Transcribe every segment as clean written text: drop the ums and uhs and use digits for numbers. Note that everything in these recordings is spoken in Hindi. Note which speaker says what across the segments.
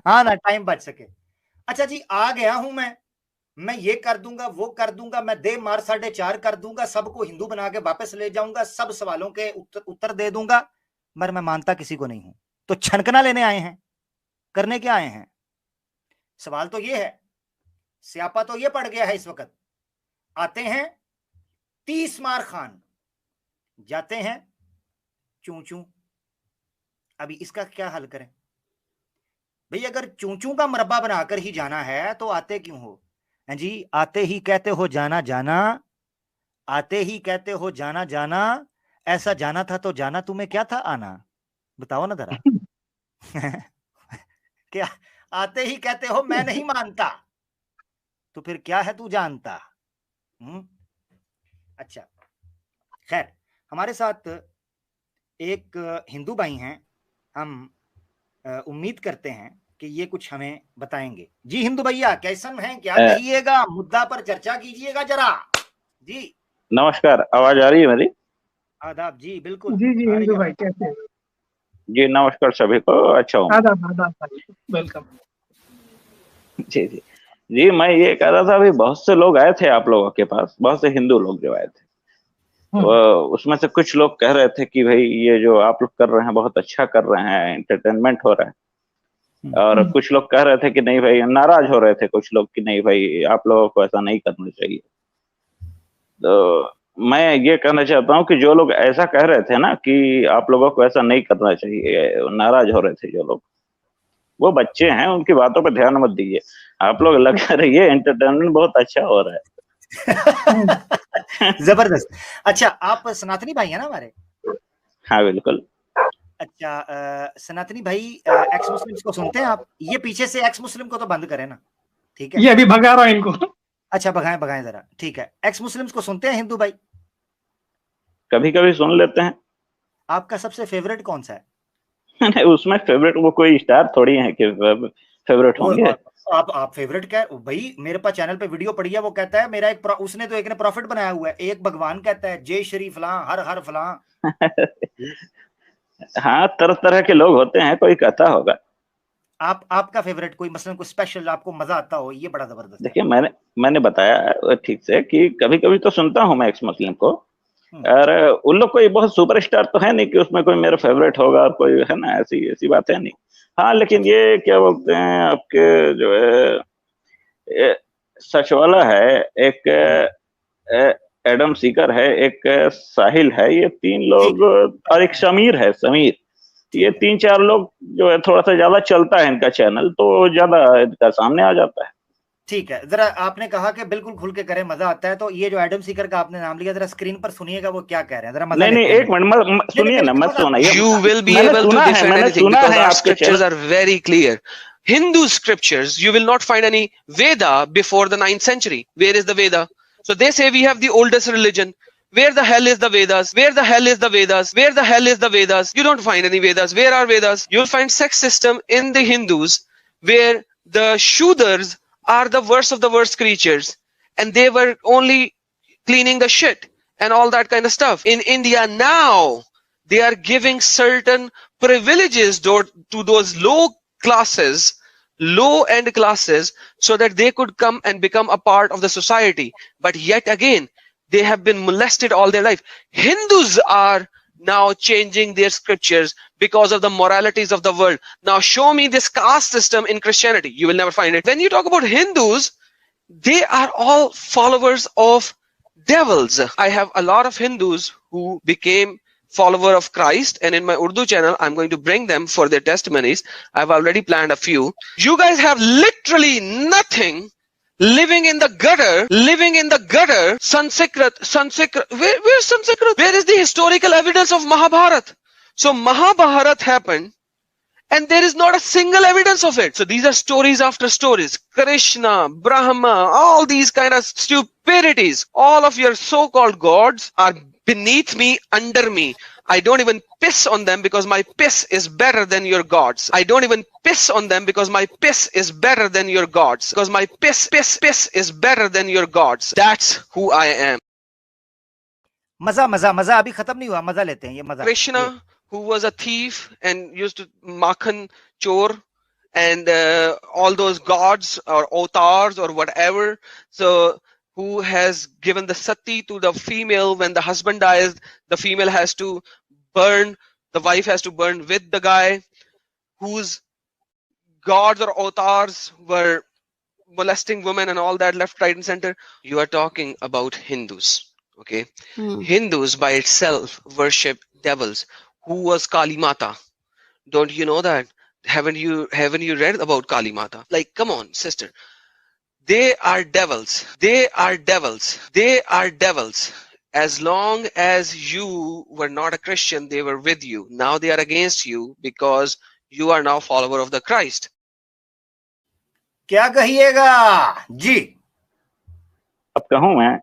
Speaker 1: हाँ ना, टाइम बच सके। अच्छा जी, आ गया हूं मैं ये कर दूंगा, वो कर दूंगा, मैं दे मार 4.5 कर दूंगा, सबको हिंदू बना के वापस ले जाऊंगा, सब सवालों के उत्तर दे दूंगा, मगर मैं मानता किसी को नहीं हूं। तो छनकना लेने आए हैं, करने क्या आए हैं? सवाल तो ये है, स्यापा तो ये पड़ गया है इस वक्त। आते हैं 30 मार खान, जाते हैं चू चू। अभी इसका क्या हल करें भाई? अगर चूचू का मरबा बनाकर ही जाना है तो आते क्यों हो? हैं जी, आते ही कहते हो जाना जाना, आते ही कहते हो जाना जाना, ऐसा जाना था तो जाना तुम्हें क्या था आना? बताओ ना जरा। क्या? आते ही कहते हो मैं नहीं मानता, तो फिर क्या है तू जानता? अच्छा, खैर, हमारे साथ एक हिंदू भाई हैं, हम उम्मीद करते हैं कि ये कुछ हमें बताएंगे। जी हिंदू भैया, कैसन हैं, क्या कहिएगा, मुद्दा पर चर्चा कीजिएगा जरा जी।
Speaker 2: नमस्कार, आवाज आ रही है मेरी?
Speaker 1: आदाब जी, बिल्कुल
Speaker 3: जी जी
Speaker 1: आ रही
Speaker 3: हिंदू
Speaker 1: है।
Speaker 3: भाई कैसे हैं?
Speaker 2: जी नमस्कार सभी को। अच्छा हूँ।
Speaker 3: आदाब आदाब भाई, वेलकम।
Speaker 2: जी जी जी, मैं ये कह रहा था, अभी बहुत से लोग आए थे आप लोगों के पास, बहुत से हिंदू लोग जो आए थे, उसमें से कुछ लोग कह रहे थे कि भाई ये जो आप लोग कर रहे हैं बहुत अच्छा कर रहे हैं, एंटरटेनमेंट हो रहा है। और कुछ लोग कह रहे थे कि नहीं भाई, नाराज हो रहे थे कुछ लोग कि नहीं भाई आप लोगों को ऐसा नहीं करना चाहिए। तो मैं ये कहना चाहता हूँ कि जो लोग ऐसा कह रहे थे ना कि आप लोगों को ऐसा नहीं करना चाहिए, नाराज हो रहे थे जो लोग, वो बच्चे हैं, उनकी बातों पर ध्यान मत दीजिए। आप लोग लगा रहिए, एंटरटेनमेंट बहुत अच्छा हो रहा है।
Speaker 1: जबरदस्त। अच्छा, आप सनातनी भाई हैं ना हमारे?
Speaker 2: हाँ बिल्कुल।
Speaker 1: अच्छा, सनातनी भाई, एक्स मुस्लिम्स को सुनते हैं आप? ये पीछे से एक्स मुस्लिम को तो बंद करें ना, ठीक है?
Speaker 3: ये अभी भगा रहा है इनको।
Speaker 1: अच्छा, भगाएं भगाएं जरा, ठीक है। एक्स मुस्लिम्स को सुनते हैं हिंदू भाई?
Speaker 2: कभी कभी सुन लेते हैं।
Speaker 1: आपका सबसे फेवरेट कौन सा है?
Speaker 2: नहीं, उसमें फेवरेट वो कोई स्टार थोड़ी है कि फेवरेट होंगे।
Speaker 1: आप फेवरेट क्या भाई? मेरे पास चैनल पे वीडियो पड़ी है, वो कहता है मेरा उसने तो एक ने प्रॉफिट बनाया हुआ है, एक भगवान कहता है जय श्री फलां हर हर फलां।
Speaker 2: हाँ, तरह तरह के लोग होते हैं, कोई कहता होगा।
Speaker 1: आपका फेवरेट कोई मसलन कोई स्पेशल आपको मजा आता हो, ये बड़ा जबरदस्त है।
Speaker 2: देखिए, मैंने बताया ठीक से कि कभी कभी तो सुनता हूँ मैं एक्स मुस्लिम को। और उन लोग कोई बहुत सुपरस्टार तो है नहीं कि उसमें कोई मेरा फेवरेट होगा और कोई है ना, ऐसी ऐसी बात है नहीं। हाँ, लेकिन ये क्या बोलते हैं आपके जो है, सच वाला है एक, एडम सीकर है एक, साहिल है, ये 3 लोग, और एक समीर है, समीर। ये 3-4 लोग जो है, थोड़ा सा ज्यादा चलता है इनका चैनल, तो ज्यादा इनका सामने आ जाता है।
Speaker 1: ठीक है, जरा आपने कहा कि बिल्कुल खुल के करें, मजा आता है, तो ये जो एडम सीकर का आपने नाम लिया, जरा स्क्रीन पर सुनिएगा वो क्या कह रहे हैं, जरा मजा
Speaker 2: नहीं नहीं,
Speaker 1: लेते हैं।
Speaker 2: एक मिनट सुनिए ना, मत सुनाइए।
Speaker 4: You will be able to defend anything because our scriptures are very clear. Hindu scriptures, you will not find any Veda before the 9th century. Where is the Veda? So they say we have the oldest religion. Where the hell is the Vedas? Where the hell is the Vedas? Where the hell is the Vedas? You don't find any Vedas. Where are Vedas? You'll find sex system in the Hindus where the Shudras are the worst of the worst creatures and they were only cleaning the shit and all that kind of stuff. In India now, they are giving certain privileges to those low-end classes, so that they could come and become a part of the society. But yet again, they have been molested all their life. Hindus are now changing their scriptures because of the moralities of the world. Now show me this caste system in Christianity. You will never find it. When you talk about Hindus, they are all followers of devils. I have a lot of Hindus who became follower of Christ, and in my Urdu channel I'm going to bring them for their testimonies. I've already planned a few. You guys have literally nothing, living in the gutter. Sanskrit, where's Sanskrit? Where is the historical evidence of Mahabharata? So Mahabharata happened and there is not a single evidence of it. So these are stories after stories. Krishna, Brahma, all these kind of stupidities. All of your so-called gods are beneath me, under me. I don't even piss on them because my piss is better than your gods. I don't even piss on them because my piss is better than your gods. Because my piss is better than your gods. That's who I am.
Speaker 1: मजा अभी खत्म नहीं हुआ, मजा लेते हैं, ये मजा।
Speaker 4: Krishna, who was a thief and used to makhan chor, and all those gods or avatars or whatever. So who has given the sati to the female? When the husband dies, the female has to burn, the wife has to burn with the guy. Whose gods or avatars were molesting women and all that, left, right, and center. You are talking about Hindus. Okay. Hindus by itself worship devils. Who was Kali Mata? Don't you know that? Haven't you read about Kali Mata? Like, come on, sister. They are devils. They are devils. They are devils. As long as you were not a Christian, they were with you. Now they are against you because you are now follower of the Christ.
Speaker 1: क्या कहिएगा जी?
Speaker 2: अब कहूं मैं?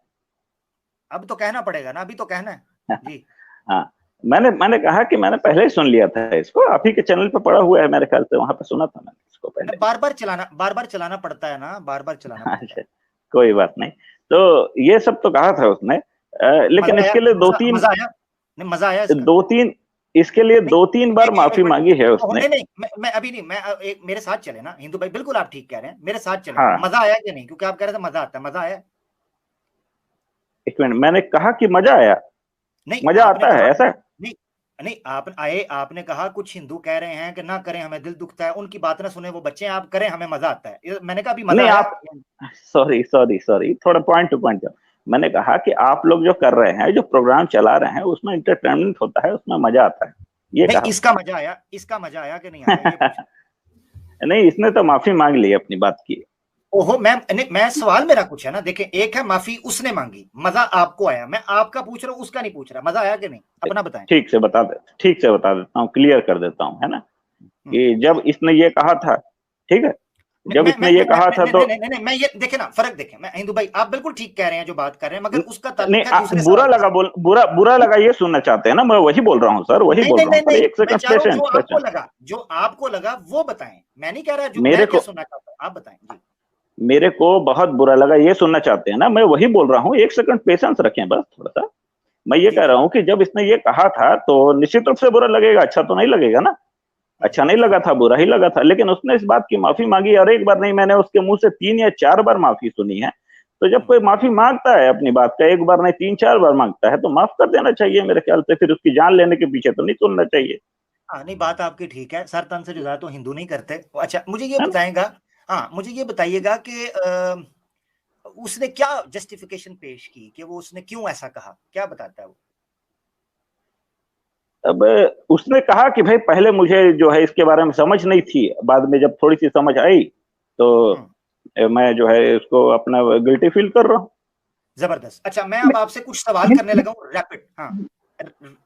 Speaker 1: अब तो कहना पड़ेगा ना, अभी तो कहना है जी।
Speaker 2: हाँ, मैंने कहा कि मैंने पहले ही सुन लिया था इसको, आप ही के चैनल पे पड़ा हुआ है मेरे ख्याल से, वहां पे सुना था मैंने इसको पहले।
Speaker 1: बार बार चलाना पड़ता है ना, बार बार चलाना पड़ता है।
Speaker 2: कोई बात नहीं। तो ये सब तो कहा था उसने, लेकिन इसके लिए
Speaker 1: मजा आया
Speaker 2: इसके लिए दो तीन बार माफी मांगी है उसने।
Speaker 1: नहीं, मैं अभी नहीं, मेरे साथ चले ना हिंदू भाई, बिल्कुल आप ठीक कह रहे हैं, मेरे साथ चले। हाँ। मजा आया कि नहीं? क्योंकि आप कह रहे थे मजा आता है, मजा आया?
Speaker 2: एक मिनट, मैंने कहा कि मजा आया? नहीं, मजा आता है ऐसा
Speaker 1: नहीं, आपने कहा कुछ हिंदू कह रहे हैं कि ना करें, हमें दिल दुखता है, उनकी बात ना सुने वो बच्चे, आप करें, हमें मजा आता है। मैंने कहा अभी मजा
Speaker 2: नहीं, आप सॉरी, थोड़ा पॉइंट टू पॉइंट। मैंने कहा कि आप लोग जो कर रहे हैं, जो प्रोग्राम चला रहे हैं, उसमें एंटरटेनमेंट होता है, उसमें मजा आता है, ये कहा।
Speaker 1: इसका मजा आया कि नहीं आया?
Speaker 2: नहीं, इसने तो माफी मांग ली अपनी बात की।
Speaker 1: ओहो, मैं सवाल मेरा कुछ है ना, देखें, एक है माफी उसने मांगी, मजा आपको आया, मैं आपका पूछ रहा हूँ, उसका नहीं पूछ रहा, मजा आया कि नहीं, अपना बताएं।
Speaker 2: ठीक से बता देता हूँ, क्लियर कर देता हूँ, है ना, कि जब इसने ये कहा था, ठीक है, जब इसने ये कहा था तो
Speaker 1: नहीं, मैं ये देखे ना, फर्क देखें, मैं हिंदू भाई, आप बिल्कुल ठीक कह रहे हैं जो बात कर रहे हैं, मगर उसका
Speaker 2: नहीं, बुरा लगा ये सुनना चाहते हैं ना, मैं वही बोल रहा हूँ सर, वही बोल रहा हूँ। एक सेकंड,
Speaker 1: जो आपको लगा वो बताएं, मैं नहीं कह रहा जो मेरे को सुनना चाहता हूं, आप बताएं जी।
Speaker 2: मेरे को बहुत बुरा लगा ये सुनना चाहते हैं ना, मैं वही बोल रहा हूँ, एक सेकंड पेशेंस रखें बस थोड़ा सा। मैं ये कह रहा हूँ कि जब इसने ये कहा था तो निश्चित रूप से बुरा लगेगा, अच्छा तो नहीं लगेगा ना, अच्छा नहीं लगा था, बुरा ही लगा था, लेकिन उसने इस बात की माफी मांगी, और एक बार नहीं, मैंने उसके मुंह से 3 या 4 बार माफी सुनी है। तो जब कोई माफी मांगता है अपनी बात का, एक बार नहीं 3-4 बार मांगता है, तो माफ कर देना चाहिए मेरे ख्याल से, फिर उसकी जान लेने के पीछे तो नहीं सुनना चाहिए।
Speaker 1: हाँ, नहीं, बात आपकी ठीक है, सर तन से जुदा तो हिंदू नहीं करते। अच्छा, मुझे ये बताएगा, हाँ, मुझे ये बताइएगा कि उसने क्या जस्टिफिकेशन पेश की कि वो उसने क्यों ऐसा कहा, क्या बताता है वो?
Speaker 2: अब उसने कहा कि भाई पहले मुझे जो है इसके बारे में समझ नहीं थी, बाद में जब थोड़ी सी समझ आई तो मैं जो है इसको अपना गिल्टी फील कर रहा हूँ।
Speaker 1: जबरदस्त। अच्छा, मैं अब आपसे कुछ सवाल करने लगा हूँ रैपिड। हाँ,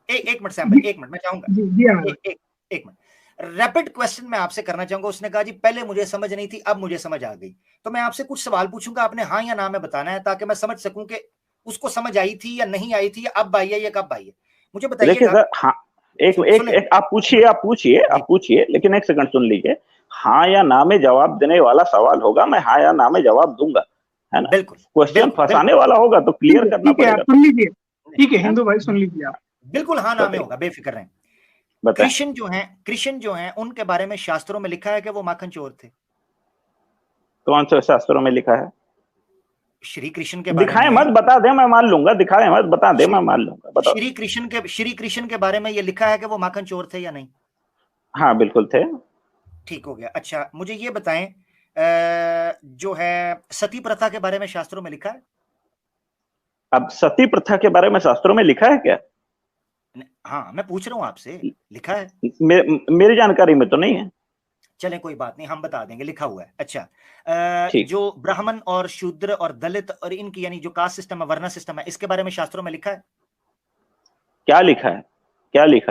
Speaker 1: एक मिनट सैम, एक मिनट मैं चाहूंगा, एक मिनट रैपिड क्वेश्चन मैं आपसे करना चाहूंगा। उसने कहा जी पहले मुझे समझ नहीं थी, अब मुझे समझ आ गई। तो मैं आपसे कुछ सवाल पूछूंगा, आपने हाँ या ना में बताना है, ताकि मैं समझ सकूं कि उसको समझ आई थी या नहीं आई थी, या अब आई है या कब आई है। मुझे बताइएगा।
Speaker 2: हाँ, एक आप पूछिए, लेकिन एक सेकंड सुन लीजिए। हाँ या ना में जवाब देने वाला सवाल होगा, मैं हाँ या ना में जवाब दूंगा, है ना।
Speaker 1: बिल्कुल,
Speaker 2: क्वेश्चन फंसाने वाला होगा तो क्लियर करना पड़ेगा।
Speaker 3: सुन लीजिए, ठीक है हिंदू भाई, सुन लीजिए आप।
Speaker 1: बिल्कुल हाँ ना में होगा, बेफिक्र रहें। कृष्ण जो हैं उनके बारे में शास्त्रों में लिखा है कि वो माखन चोर थे।
Speaker 2: कौन से शास्त्रों में लिखा है?
Speaker 1: श्री कृष्ण के बारे में।
Speaker 2: दिखाए मत, बता दे, मैं मान लूंगा। दिखाए मत, बता दे, मैं मान लूंगा। बताओ।
Speaker 1: श्री कृष्ण के बारे में ये लिखा है कि वो माखन चोर थे या नहीं?
Speaker 2: हाँ, बिल्कुल थे।
Speaker 1: ठीक हो गया। अच्छा, मुझे ये बताएं, जो है सती प्रथा के बारे में शास्त्रों में लिखा है?
Speaker 2: अब सती प्रथा के बारे में शास्त्रों में लिखा है क्या?
Speaker 1: हाँ, मैं पूछ रहा हूँ आपसे, लिखा है?
Speaker 2: मेरी जानकारी में तो नहीं है।
Speaker 1: चलें, कोई बात नहीं, हम बता देंगे, लिखा हुआ है। अच्छा, जो ब्राह्मण और शूद्र और दलित और इनकी यानी जो कास्ट सिस्टम है, वर्ण सिस्टम है, इसके बारे में शास्त्रों में लिखा है?
Speaker 2: क्या लिखा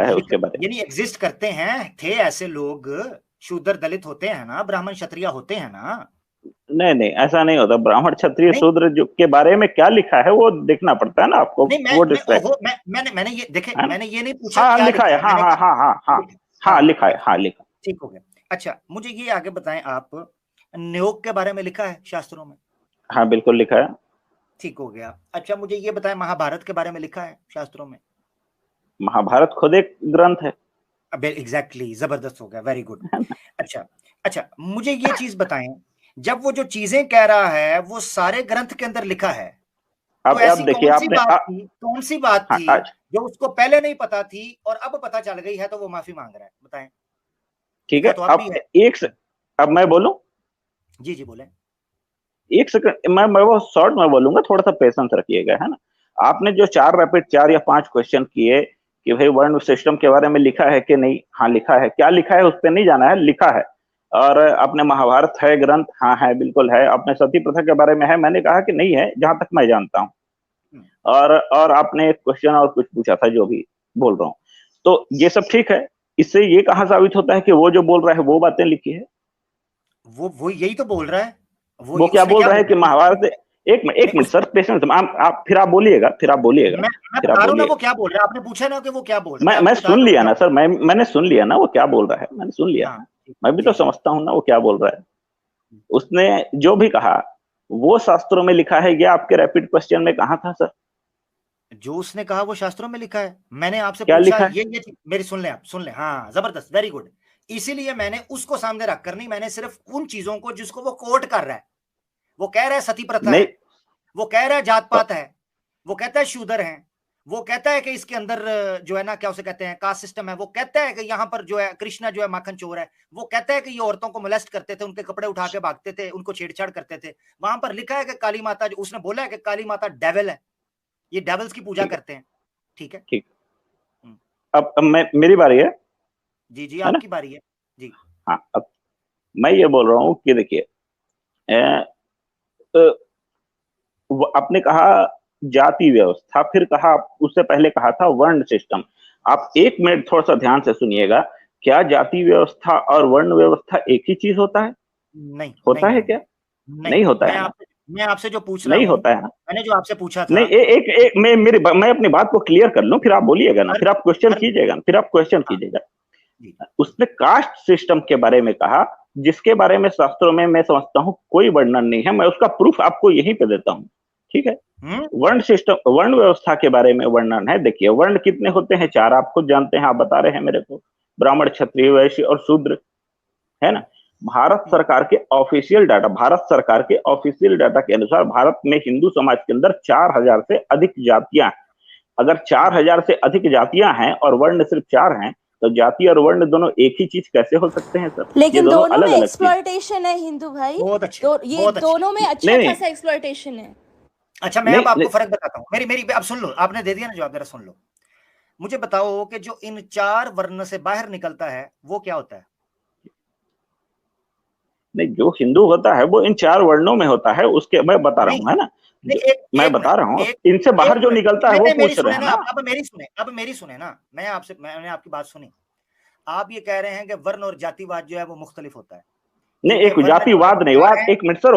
Speaker 2: है उसके बारे में?
Speaker 1: यानी एग्जिस्ट करते हैं, थे ऐसे लोग, शूद्र दलित होते हैं ना, ब्राह्मण क्षत्रिय होते हैं ना?
Speaker 2: नहीं, ऐसा नहीं होता। ब्राह्मण क्षत्रिय शूद्र जो के बारे में क्या लिखा है वो देखना पड़ता है ना आपको।
Speaker 1: मैंने ये देखे, मैंने ये नहीं पूछा।
Speaker 2: हाँ, लिखा है। हाँ, लिखा है।
Speaker 1: ठीक हो गया। अच्छा, मुझे ये आगे बताएं, आप नियोग के बारे में लिखा है शास्त्रों में?
Speaker 2: हाँ, बिल्कुल लिखा है।
Speaker 1: ठीक हो गया। अच्छा, मुझे ये बताएं, महाभारत के बारे में लिखा है शास्त्रों में?
Speaker 2: महाभारत खुद एक ग्रंथ है।
Speaker 1: एग्जैक्टली, जबरदस्त हो गया, वेरी गुड। अच्छा अच्छा, मुझे ये चीज बताएं, जब वो जो चीजें कह रहा है वो सारे ग्रंथ के अंदर लिखा है, तो
Speaker 2: अब
Speaker 1: ऐसी
Speaker 2: देखिए
Speaker 1: कौन सी बात थी जो उसको पहले नहीं पता थी और अब पता चल गई है तो वो माफी मांग रहा है? बताएं।
Speaker 2: ठीक है,
Speaker 1: तो अब
Speaker 2: अब मैं बोलूं?
Speaker 1: जी जी बोले।
Speaker 2: एक सेकंड, मैं वो शॉर्ट में बोलूंगा, थोड़ा सा पेशेंस रखिएगा, है ना। आपने जो 4 या 5 क्वेश्चन किए कि भाई वर्ण सिस्टम के बारे में लिखा है कि नहीं, हाँ लिखा है, क्या लिखा है उस पर नहीं जाना है, लिखा है। और आपने महाभारत है ग्रंथ, हाँ है, बिल्कुल है। आपने सती प्रथा के बारे में है, मैंने कहा कि नहीं है, जहां तक मैं जानता हूँ। और आपने एक क्वेश्चन और कुछ पूछा था, जो भी बोल रहा हूँ, तो ये सब ठीक है। इससे ये कहाँ साबित होता है कि वो जो बोल रहा है वो बातें लिखी है?
Speaker 1: वो यही तो बोल रहा है।
Speaker 2: वो क्या बोल रहा है कि महाभारत, एक मिनट सर, पेशेंस, आप फिर आप बोलिएगा,
Speaker 1: मैं बता रहा हूं ना वो क्या बोल रहा है। आपने पूछा ना कि वो क्या बोल रहा है।
Speaker 2: मैं सुन लिया ना सर, मैंने सुन लिया ना वो क्या बोल रहा है, मैंने सुन लिया। मैं भी तो समझता हूँ ना वो क्या बोल रहा है। उसने जो भी कहा वो शास्त्रों में लिखा है, ये आपके रैपिड क्वेश्चन में कहा था सर?
Speaker 1: जो उसने कहा वो शास्त्रों में लिखा है। मैंने आपसे
Speaker 2: क्या
Speaker 1: पूछा,
Speaker 2: लिखा है?
Speaker 1: ये मेरी सुन ले, आप सुन ले। हाँ जबरदस्त, वेरी गुड। इसीलिए मैंने उसको सामने रखकर नहीं, मैंने सिर्फ उन चीजों को जिसको वो कोट कर रहा है। वो कह रहा है सती प्रथा है, वो कह रहा है जात पात है, वो कहता है शूद्र है, वो कहता है कि इसके अंदर जो है ना, क्या उसे कहते हैं, कास्ट सिस्टम है, वो कहता है कि यहाँ पर जो है कृष्णा जो है माखन चोर है, वो कहता है कि ये औरतों को मोलेस्ट करते थे, उनके कपड़े उठा के भागते थे, उनको छेड़छाड़ करते थे। वहां पर लिखा है कि काली माता, उसने बोला है कि काली माता डेविल है, ये डेविल्स की पूजा करते हैं। ठीक है,
Speaker 2: ठीक। अब मेरी बारी है।
Speaker 1: जी जी आपकी बारी है जी।
Speaker 2: हाँ, अब मैं ये बोल रहा हूँ कि देखिए, आपने कहा जाति व्यवस्था, फिर कहा, उससे पहले कहा था वर्ण सिस्टम। आप एक मिनट थोड़ा सा ध्यान से सुनिएगा। क्या जाति व्यवस्था और वर्ण व्यवस्था एक ही चीज होता है?
Speaker 1: नहीं
Speaker 2: होता
Speaker 1: नहीं,
Speaker 2: है क्या? नहीं होता है।
Speaker 1: मैं आपसे जो पूछ रहा
Speaker 2: नहीं
Speaker 1: हूं,
Speaker 2: होता है ना?
Speaker 1: मैंने जो आपसे पूछा था,
Speaker 2: नहीं, एक मैं अपनी बात को क्लियर कर लूं, फिर आप बोलिएगा ना, फिर आप क्वेश्चन कीजिएगा। उसने कास्ट सिस्टम के बारे में कहा, जिसके बारे में शास्त्रों में मैं समझता हूं कोई वर्णन नहीं है। मैं उसका प्रूफ आपको यहीं पे देता हूं, ठीक है। वर्ण सिस्टम, वर्ण व्यवस्था के बारे में वर्णन है। देखिए, वर्ण कितने होते हैं? 4, आप खुद जानते हैं, आप बता रहे हैं मेरे को, ब्राह्मण, क्षत्रिय, वैश्य और शूद्र, है ना। भारत सरकार के ऑफिशियल डाटा के अनुसार भारत में हिंदू समाज के अंदर 4000 से अधिक जातियां हैं। अगर 4000 से अधिक जातियां हैं और वर्ण सिर्फ 4 हैं, तो जाति और वर्ण दोनों एक ही चीज कैसे हो सकते हैं सर?
Speaker 5: लेकिन दोनों में एक्सप्लॉयटेशन है हिंदू भाई,
Speaker 1: बहुत अच्छे,
Speaker 5: ये दोनों में अच्छा खासा एक्सप्लॉयटेशन है।
Speaker 1: अच्छा, मैं अब आपको फर्क बताता हूँ। मेरी अब सुन लो, आपने दे दिया ना जवाब, जरा सुन लो। मुझे बताओ कि जो इन 4 वर्ण से बाहर निकलता है वो क्या होता है?
Speaker 2: नहीं, जो हिंदू होता है वो इन 4 वर्णों में होता है, उसके मैं बता रहा हूँ, है ना। मैं बता रहा हूँ, इनसे बाहर जो निकलता है वो पूछ रहे हैं ना।
Speaker 1: अब मेरी सुने ना, मैंने आपकी बात सुनी। आप ये कह रहे हैं कि वर्ण और जातिवाद जो है वो मुख्तलिफ होता है।
Speaker 2: नहीं, एक जातिवाद नहीं, वाद, एक मिनट सर,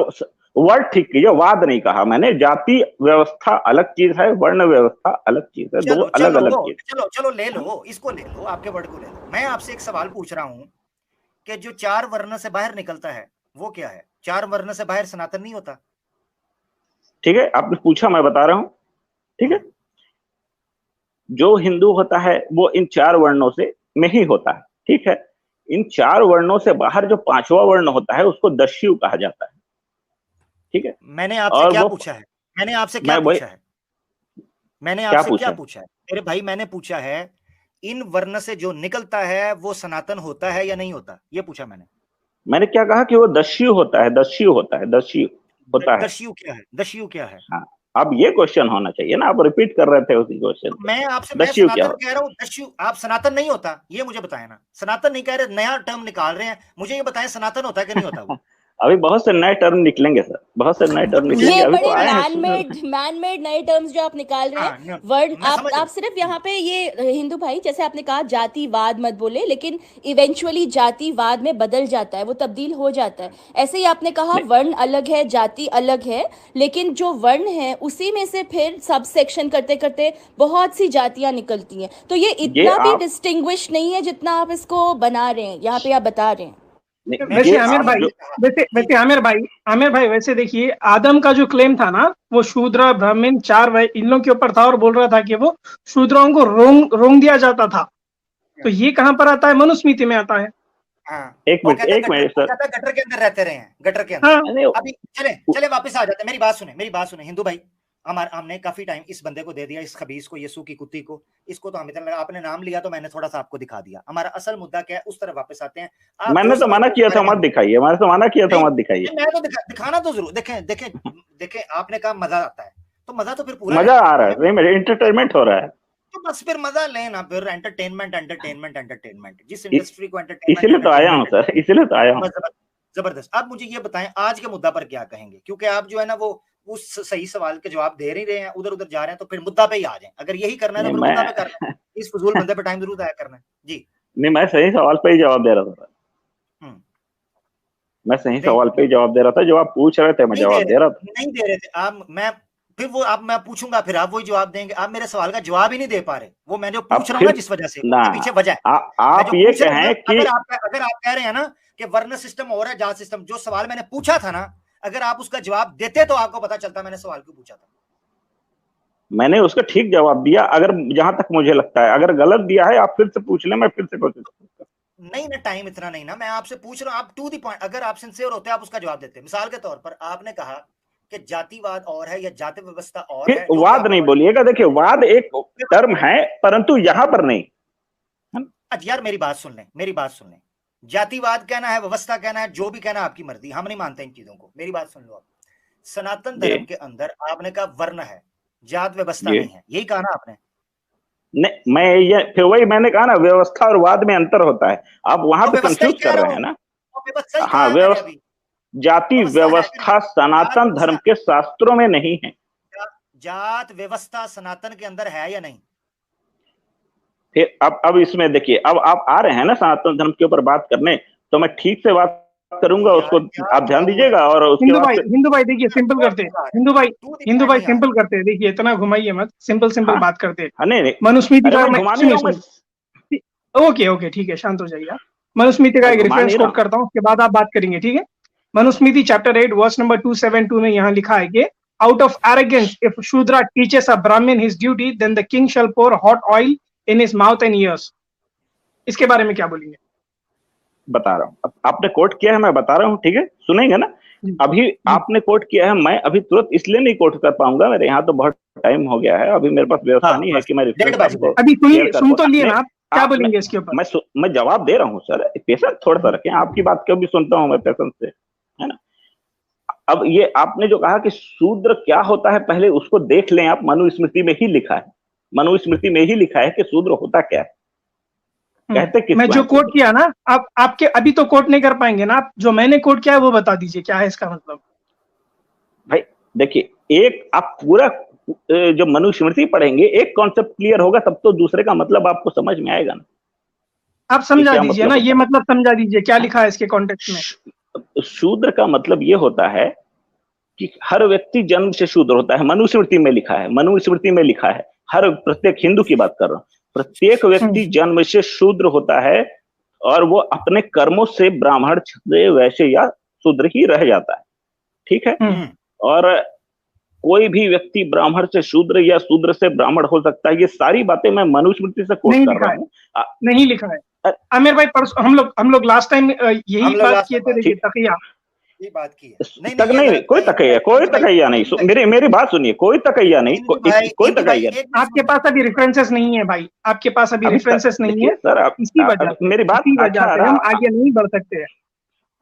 Speaker 2: वर्ड ठीक कीजिए, वाद नहीं कहा मैंने। जाति व्यवस्था अलग चीज है, वर्ण व्यवस्था अलग चीज है, दो अलग अलग चीज।
Speaker 1: चलो ले लो, इसको ले लो, आपके वर्ड को ले लो। मैं आपसे एक सवाल पूछ रहा हूँ कि जो 4 वर्ण से बाहर निकलता है वो क्या है? 4 वर्ण से बाहर सनातन नहीं होता।
Speaker 2: ठीक है, आपने पूछा, मैं बता रहा हूं, ठीक है। जो हिंदू होता है वो इन 4 वर्णों से में ही होता है, ठीक है। इन 4 वर्णों से बाहर जो 5वां वर्ण होता है उसको दस्यु कहा जाता है, ठीक है।
Speaker 1: मैंने आपसे क्या पूछा है? मैंने आपसे क्या पूछा है मेरे भाई? मैंने पूछा है इन वर्ण से जो निकलता है वो सनातन होता है या नहीं होता, ये पूछा मैंने
Speaker 2: क्या कहा कि वो दस्यु होता है, दस्यु क्या है? हाँ, अब ये क्वेश्चन होना चाहिए ना, आप रिपीट कर रहे थे उसी क्वेश्चन।
Speaker 1: मैं आपसे सनातन कह रहा हूँ, दस्यु। आप सनातन नहीं होता ये मुझे बताया ना। सनातन नहीं कह रहे, नया टर्म निकाल रहे हैं, मुझे ये बताएं सनातन होता है कि नहीं होता वो?
Speaker 2: अभी बहुत से नए टर्म निकलेंगे सर, बहुत से नए टर्म निकलेंगे।
Speaker 5: ये बड़े मैन मेड नए टर्म्स जो आप निकाल रहे हैं, वर्ड आप सिर्फ यहाँ पे ये हिंदू भाई, जैसे आपने कहा जातिवाद मत बोले, लेकिन इवेंचुअली जातिवाद में बदल जाता है, वो तब्दील हो जाता है। ऐसे ही आपने कहा वर्ण अलग है, जाति अलग है, लेकिन जो वर्ण है उसी में से फिर सब सेक्शन करते करते बहुत सी जातियां निकलती हैं। तो ये इतना भी डिस्टिंग्विश नहीं है जितना आप इसको बना रहे हैं, यहाँ पे आप बता रहे हैं।
Speaker 3: वैसे आमिर भाई वैसे देखिए, आदम का जो क्लेम था ना, वो शूद्र, ब्राह्मण, 4 इन लोगों के ऊपर था, और बोल रहा था कि वो शूद्रों को रोंग दिया जाता था। तो ये कहाँ पर आता है? मनुस्मृति में आता है।
Speaker 1: हाँ,
Speaker 2: एक मिनट सर,
Speaker 1: गटर के अंदर रहते रहे हैं, गटर के अंदर।
Speaker 3: हाँ।
Speaker 1: अभी चले वापस आ जाते हैं। मेरी बात सुने हिंदू भाई, हमने काफी टाइम इस बंदे को दे दिया, इस खबीस को, यीशु की कुत्ती को, इसको तो हम इतना लगा, आपने नाम लिया तो मैंने थोड़ा सा आपको दिखा दिया। हमारा असल मुद्दा क्या है, उस तरफ वापस आते हैं।
Speaker 2: मैंने तो मना किया था मत दिखाइए, मैंने तो मना किया था मत दिखाइए।
Speaker 1: मैं तो दिखाना तो जरूर, देखें आपने कहा मजा आता है, तो मजा तो फिर पूरा
Speaker 2: मजा आ रहा है, नहीं मेरे एंटरटेनमेंट हो रहा है,
Speaker 1: तो बस फिर मजा लेना, फिर एंटरटेनमेंट जिस इंडस्ट्री को
Speaker 2: इसीलिए तो आया हूँ सर, इसीलिए तो आया हूँ।
Speaker 1: जबरदस्त। आप मुझे ये बताएं आज के मुद्दा पर क्या कहेंगे, क्योंकि आप जो है ना वो उस सही सवाल के जवाब दे नहीं रहे हैं, उधर उधर जा रहे हैं, तो फिर मुद्दा पे ही आ जाएं। अगर यही करना है तो फिर मुद्दा पे करना है, इस फजूल बंदे पे टाइम जरूर आया करना है जी।
Speaker 2: नहीं मैं सही सवाल पे ही जवाब दे रहा था, मैं सही सवाल पे ही जवाब दे रहा था, जो आप पूछ रहे थे मैं जवाब दे रहा था।
Speaker 1: नहीं दे रहे थे आप, मैं पूछूंगा फिर आप वही जवाब देंगे। आप मेरे सवाल का जवाब ही नहीं दे पा रहे, वो मैं जो पूछ रहा हूँ जिस वजह से, पीछे वजह है।
Speaker 2: आप ये कहें कि
Speaker 1: अगर आप कह रहे हैं ना कि वर्ण सिस्टम और है जात सिस्टम, जो सवाल मैंने पूछा था ना, अगर आप उसका जवाब देते तो आपको पता चलता मैंने सवाल क्यों पूछा था।
Speaker 2: मैंने उसका ठीक जवाब दिया, अगर जहां तक मुझे लगता है, अगर गलत दिया है आप फिर से पूछ लें, मैं फिर से कोशिश करूंगा।
Speaker 1: नहीं ना, टाइम इतना नहीं ना, मैं आपसे पूछ रहा हूँ, आप टू द पॉइंट, अगर आप सिंसियर होते आप उसका जवाब देते। मिसाल के तौर पर आपने कहा कि जातिवाद और है या जाति व्यवस्था और है।
Speaker 2: वाद नहीं बोलिएगा, देखिए वाद एक टर्म है परंतु यहाँ पर नहीं।
Speaker 1: यार मेरी बात सुन लें, जातिवाद कहना है, व्यवस्था कहना है, जो भी कहना है आपकी मर्जी, हम नहीं मानते इन चीजों को। मेरी बात सुन लो आप, सनातन धर्म के अंदर आपने कहा वर्ण है, जात व्यवस्था नहीं है, यही कहा ना आपने?
Speaker 2: नहीं, मैं ये फिर वही मैंने कहा ना, व्यवस्था और वाद में अंतर होता है, आप वहां पे कंफ्यूज कर रहे हैं ना। हाँ, व्यवस्था, जाति व्यवस्था सनातन धर्म के शास्त्रों में नहीं है।
Speaker 1: जात व्यवस्था सनातन के अंदर है या नहीं?
Speaker 2: फिर अब इसमें देखिए, अब आप आ रहे हैं ना सनातन धर्म के ऊपर बात करने, तो मैं ठीक से बात करूंगा, उसको आप ध्यान दीजिएगा। और उसके बाद
Speaker 3: हिंदू भाई देखिए सिंपल करते हैं, हिंदू भाई सिंपल करते हैं, देखिए इतना घुमाइए मत, सिंपल बात करते हैं। मनुस्मृति का ओके ठीक है, शांत हो जाइए। मनुस्मृति का एक रेफरेंस कोट करता हूँ, उसके बाद आप बात करेंगे, ठीक है? मनुस्मृति चैप्टर 8 वर्स नंबर 272 में यहाँ लिखा है कि out of arrogance if shudra teaches a brahmin his duty then the king shall pour hot oil in his mouth and ears. इसके बारे में क्या बोलेंगे?
Speaker 2: बता रहा हूँ, आपने कोट किया है, मैं बता रहा हूँ, ठीक है? सुनेंगे ना? अभी आपने कोट किया है, मैं अभी तुरंत इसलिए नहीं कोट कर पाऊंगा, मेरे यहाँ तो बहुत टाइम हो गया है, अभी मेरे पास व्यवस्था नहीं है कि मैं
Speaker 3: अभी सुन तो लिए ना आप, क्या बोलेंगे इसके ऊपर?
Speaker 2: मैं जवाब दे रहा हूँ सर, पेशेंस थोड़ा सा रखें, आपकी बात को भी सुनता हूँ मैं पेशेंस से, है ना? अब ये आपने जो कहा कि शूद्र क्या होता है, पहले उसको देख लें आप। मनुस्मृति में ही लिखा है, मनुस्मृति में ही लिखा है कि शूद्र होता क्या है, कहते किस
Speaker 3: मैं जो कोट किया ना, आप आपके अभी तो कोट नहीं कर पाएंगे ना, आप जो मैंने कोट किया है वो बता दीजिए, क्या है इसका मतलब?
Speaker 2: भाई देखिए, एक आप पूरा जो मनुस्मृति पढ़ेंगे, एक कॉन्सेप्ट क्लियर होगा तब तो दूसरे का मतलब आपको समझ में आएगा ना।
Speaker 3: आप समझा दीजिए ना, ये मतलब समझा दीजिए, क्या लिखा है इसके कॉन्टेक्स्ट में?
Speaker 2: शूद्र का मतलब ये होता है कि हर व्यक्ति जन्म से शूद्र होता है, मनुस्मृति में लिखा है, मनुस्मृति में लिखा है, हर प्रत्येक हिंदू की बात कर रहा हूं, प्रत्येक व्यक्ति जन्म से शूद्र होता है और वो अपने कर्मों से ब्राह्मण, क्षत्रिय, वैश्य या शूद्र ही रह जाता है, ठीक है? और कोई भी व्यक्ति ब्राह्मण से शूद्र या शूद्र से ब्राह्मण हो सकता है। ये सारी बातें मैं मनुस्मृति से कोट कर रहा हूँ,
Speaker 3: नहीं लिखा है। आमिर भाई परसों हम लोग लास्ट टाइम यही बात किए थे, देखिए तकिया
Speaker 1: ये बात की है।
Speaker 2: नहीं, कोई तकैया नहीं, मेरी बात सुनिए, कोई तकैया नहीं, कोई तकैया नहीं।
Speaker 3: आपके पास अभी रेफरेंसेस नहीं है भाई, आपके पास अभी रेफरेंसेस नहीं है
Speaker 2: सर,
Speaker 3: इसी वजह
Speaker 2: मेरी बात,
Speaker 3: हम आगे नहीं बढ़ सकते हैं।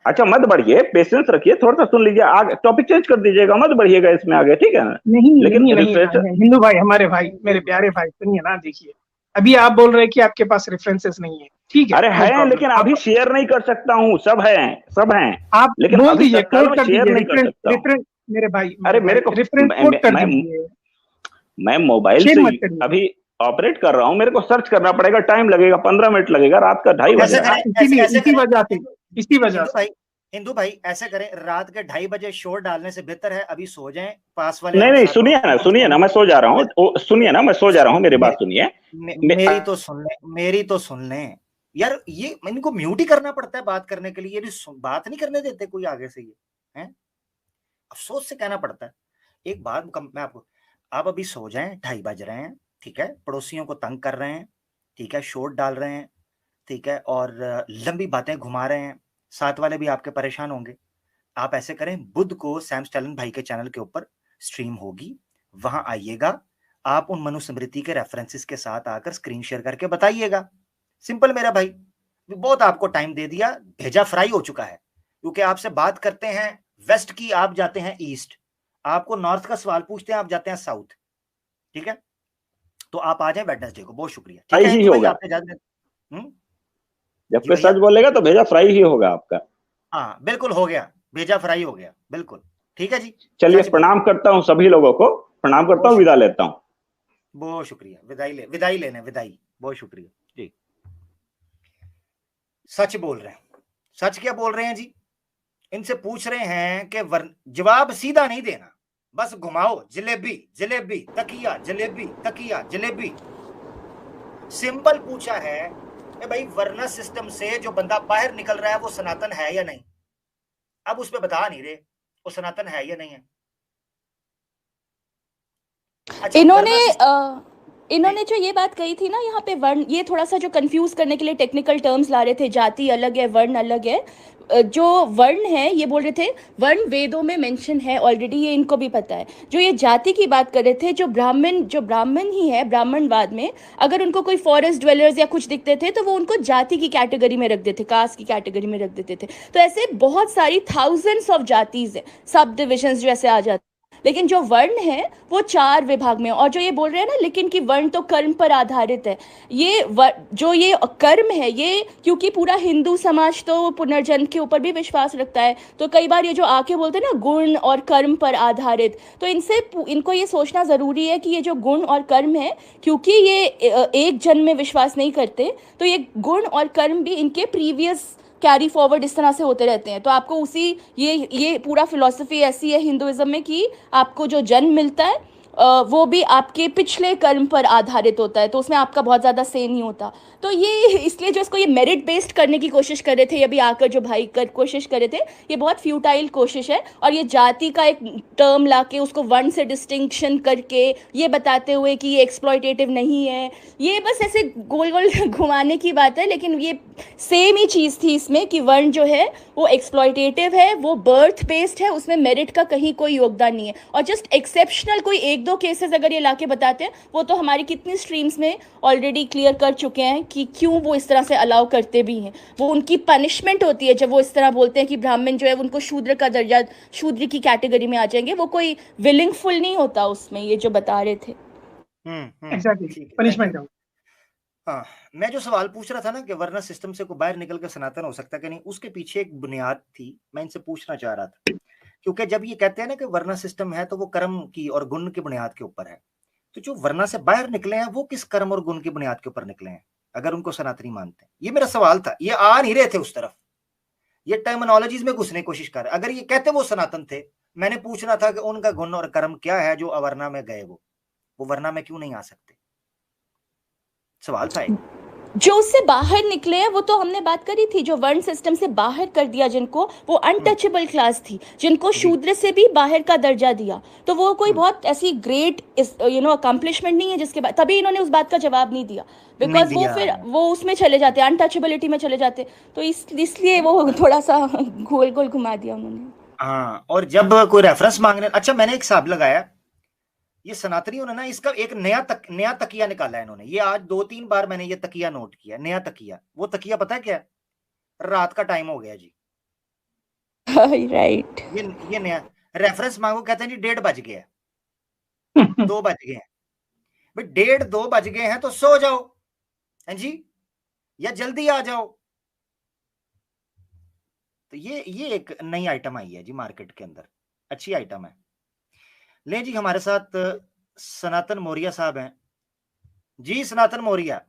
Speaker 2: अच्छा मत बढ़िए, पेशेंस रखिए, थोड़ा सा सुन लीजिए, आगे टॉपिक चेंज कर दीजिएगा, मत बढ़िएगा इसमें आगे, ठीक है ना?
Speaker 3: नहीं, लेकिन हिंदू भाई, हमारे भाई, मेरे प्यारे भाई, सुनिए ना, देखिए अभी आप बोल रहे हैं कि आपके पास रेफरेंसेस नहीं है, ठीक है?
Speaker 2: अरे है, लेकिन अभी शेयर नहीं कर सकता हूँ, सब हैं
Speaker 3: आप
Speaker 2: लेकिन
Speaker 3: बोल दीजिए, कोट कर
Speaker 2: शेयर नहीं कर
Speaker 3: दीजिए रेफरेंस, मेरे भाई।
Speaker 2: अरे मेरे को
Speaker 3: रेफरेंस कोट कर दीजिए।
Speaker 2: मैं मोबाइल से अभी ऑपरेट कर रहा हूँ, मेरे को सर्च करना पड़ेगा, टाइम लगेगा, 15 मिनट लगेगा, रात का 2:30 बजे।
Speaker 3: इसी वजह से
Speaker 1: हिंदू भाई ऐसे करें, रात के 2:30 बजे शोर डालने से बेहतर है अभी सो जाएं पास वाले।
Speaker 2: नहीं, सुनिए ना, मैं सो जा रहा हूँ, सुनिए ना, मैं सो जा रहा हूँ, मेरी बात सुनिए,
Speaker 1: मेरी तो सुन लें यार, ये इनको म्यूट ही करना पड़ता है बात करने के लिए, ये बात नहीं करने देते कोई आगे से, ये है अफसोस से कहना पड़ता है। एक बात मैं आपको, आप अभी सो जाएं, 2:30 बज रहे हैं, ठीक है? पड़ोसियों को तंग कर रहे हैं, ठीक है? शोर डाल रहे हैं, ठीक है, और लंबी बातें घुमा रहे हैं, साथ वाले भी आपके परेशान होंगे। आप ऐसे करें, बुध को सैम स्टैलिन भाई के चैनल के ऊपर स्ट्रीम होगी, वहां आइएगा, आप उन मनुस्मृति के रेफरेंसेस के साथ आकर स्क्रीन शेयर करके बताइएगा। सिंपल मेरा भाई, बहुत आपको टाइम दे दिया, भेजा फ्राई हो चुका है, क्योंकि आपसे बात करते हैं वेस्ट की, आप जाते हैं ईस्ट, आपको नॉर्थ का सवाल पूछते हैं, आप जाते हैं साउथ। ठीक है, तो आप आ जाएं वेडनेसडे को। बहुत शुक्रिया। ठीक है,
Speaker 2: ही होगा। जब कोई सच बोलेगा तो भेजा फ्राई ही होगा आपका।
Speaker 1: हाँ बिल्कुल, हो गया, भेजा फ्राई हो गया, बिल्कुल ठीक है जी।
Speaker 2: चलिए, प्रणाम करता हूँ सभी लोगों को, प्रणाम करता हूँ, विदा लेता हूँ।
Speaker 1: बहुत शुक्रिया, विदाई। बहुत शुक्रिया जी। सच बोल रहे हैं। सच क्या बोल रहे हैं जी? इनसे पूछ रहे हैं कि जवाब सीधा नहीं देना, बस घुमाओ, जलेबी जलेबी तकिया, जलेबी तकिया, जलेबी। सिंपल पूछा है कि भाई वर्ना सिस्टम से जो बंदा बाहर निकल रहा है वो सनातन है या नहीं? अब उस पर बता नहीं रहे वो सनातन है या नहीं है।
Speaker 5: अच्छा, इन्होंने जो ये बात कही थी ना यहाँ पे, वर्ण, ये थोड़ा सा जो कंफ्यूज करने के लिए टेक्निकल टर्म्स ला रहे थे, जाति अलग है, वर्ण अलग है। जो वर्ण है, ये बोल रहे थे वर्ण वेदों में मेंशन है ऑलरेडी, ये इनको भी पता है। जो ये जाति की बात कर रहे थे, जो ब्राह्मण ही है, ब्राह्मणवाद में अगर उनको कोई फॉरेस्ट ड्वेलर्स या कुछ दिखते थे तो वो उनको जाति की कैटेगरी में रख देते, कास्ट की कैटेगरी में रख देते थे। तो ऐसे बहुत सारी थाउजेंड्स ऑफ जातिज है, सब डिविजन्स जो ऐसे आ जाते। लेकिन जो वर्ण है वो 4 विभाग में। और जो ये बोल रहे हैं ना, लेकिन कि वर्ण तो कर्म पर आधारित है, ये जो ये कर्म है, ये क्योंकि पूरा हिंदू समाज तो पुनर्जन्म के ऊपर भी विश्वास रखता है, तो कई बार ये जो आके बोलते हैं ना गुण और कर्म पर आधारित, तो इनको ये सोचना जरूरी है कि ये जो गुण और कर्म है, क्योंकि ये एक जन्म में विश्वास नहीं करते, तो ये गुण और कर्म भी इनके प्रीवियस कैरी फॉरवर्ड इस तरह से होते रहते हैं। तो आपको उसी ये पूरा फिलॉसफी ऐसी है हिंदुइज्म में कि आपको जो जन्म मिलता है वो भी आपके पिछले कर्म पर आधारित होता है, तो उसमें आपका बहुत ज़्यादा से नहीं होता। तो ये इसलिए जो इसको ये मेरिट बेस्ड करने की कोशिश कर रहे थे, ये भी आकर जो भाई कोशिश कर रहे थे, ये बहुत फ्यूटाइल कोशिश है। और ये जाति का एक टर्म लाके उसको वर्ण से डिस्टिंक्शन करके ये बताते हुए कि ये एक्सप्लॉयटेटिव नहीं है, ये बस ऐसे गोल गोल घुमाने की बात है। लेकिन ये सेम ही चीज़ थी इसमें कि वर्ण जो है वो एक्सप्लॉयटेटिव है, वो बर्थ बेस्ड है, उसमें मेरिट का कहीं कोई योगदान नहीं है। और जस्ट एक्सेप्शनल कोई 1-2 केसेस अगर ये लाके बताते हैं, वो तो हमारी कितनी स्ट्रीम्स में ऑलरेडी क्लियर कर चुके हैं कि क्यों वो इस तरह से अलाउ करते भी हैं। वो उनकी पनिशमेंट होती है जब वो इस तरह बोलते हैं कि ब्राह्मण जो है उनको शूद्र का दर्जा, शूद्र की कैटेगरी में आ जाएंगे। वो कोई विलिंगफुल नहीं होता उसमें, ये जो बता रहे थे।
Speaker 3: एग्जैक्टली, पनिशमेंट है।
Speaker 1: हाँ, मैं जो सवाल पूछ रहा था ना कि वरना सिस्टम से को बाहर निकल कर सनातन हो सकता है कि नहीं, उसके पीछे एक बुनियाद थी, मैं इनसे पूछना चाह रहा था। क्योंकि जब ये कहते हैं ना कि वरना सिस्टम है तो वो कर्म की और गुण की बुनियाद के ऊपर है, तो जो वरना से बाहर निकले हैं वो किस कर्म और गुण की बुनियाद के ऊपर निकले हैं अगर उनको सनातनी मानते हैं? ये मेरा सवाल था। ये आ नहीं रहे थे उस तरफ, ये टर्मिनोलॉजीज में घुसने की कोशिश कर रहे। अगर ये कहते वो सनातन थे, मैंने पूछना था कि उनका गुण और कर्म क्या है जो अवरना में गए, वो वरना में क्यों नहीं आ सकते? सवाल था एक।
Speaker 5: जो उससे बाहर निकले हैं वो तो हमने बात करी थी, जो वर्ण सिस्टम से बाहर कर दिया जिनको, वो अनटचेबल क्लास थी, जिनको शूद्र से भी बाहर का दर्जा दिया, तो वो कोई बहुत ऐसी ग्रेट अकम्पलिशमेंट नहीं है जिसके बाद तभी इन्होंने उस बात का जवाब नहीं दिया, बिकॉज वो फिर वो उसमें चले जाते, अनटचेबिलिटी में चले जाते, तो इसलिए वो थोड़ा सा गोल गोल घुमा दिया उन्होंने।
Speaker 1: हाँ, और जब कोई रेफरेंस मांगने, अच्छा मैंने एक हिसाब लगाया, ये सनातनियों ने ना इसका एक नया तकिया निकाला है इन्होंने। ये आज 2-3 बार मैंने ये तकिया नोट किया, नया तकिया। वो तकिया पता है क्या है? रात का टाइम हो गया जी।
Speaker 5: राइट।
Speaker 1: ये नया रेफरेंस मांगो, कहते हैं जी 1:30 बज गए, 2 बज गए हैं भाई, 1:30-2 बज गए हैं तो सो जाओ हैं जी, या जल्दी आ जाओ। तो ये एक नई आइटम आई है जी मार्केट के अंदर, अच्छी आइटम है। ले जी, हमारे साथ सनातन मौर्य साहब हैं जी। सनातन मौर्य,